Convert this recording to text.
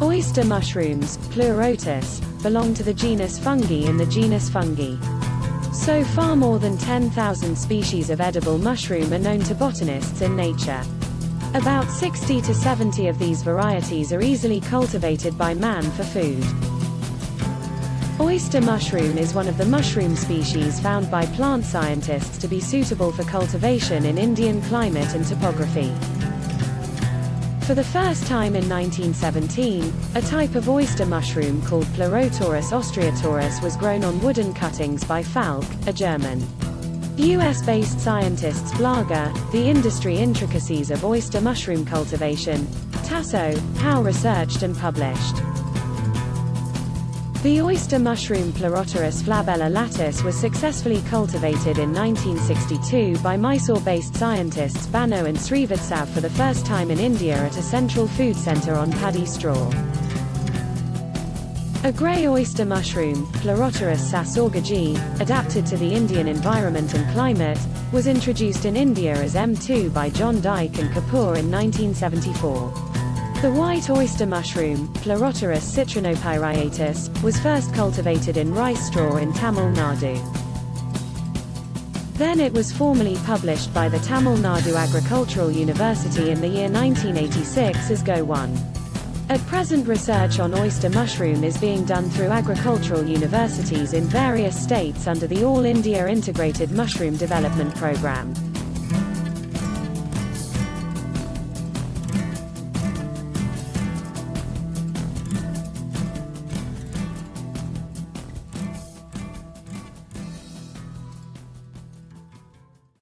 Oyster mushrooms, pleurotus, belong to the genus Fungi in the genus Fungi. So far more than 10,000 species of edible mushroom are known to botanists in nature. About 60 to 70 of these varieties are easily cultivated by man for food. Oyster mushroom is one of the mushroom species found by plant scientists to be suitable for cultivation in Indian climate and topography. For the first time in 1917, a type of oyster mushroom called Pleurotorus austriatorus was grown on wooden cuttings by Falk, a German. US-based scientists Blaga, The Industry Intricacies of Oyster Mushroom Cultivation, Tasso, How researched and published. The oyster mushroom Pleurotorus flabella latus was successfully cultivated in 1962 by Mysore-based scientists Bano and Srivatsav for the first time in India at a central food center on paddy straw. A grey oyster mushroom, Pleurotorus sassorgaji, adapted to the Indian environment and climate, was introduced in India as M2 by John Dyke and Kapoor in 1974. The white oyster mushroom, Pleurotorus citronopyriatus, was first cultivated in rice straw in Tamil Nadu. Then it was formally published by the Tamil Nadu Agricultural University in the year 1986 as Go1. At present, research on oyster mushroom is being done through agricultural universities in various states under the All India Integrated Mushroom Development Programme.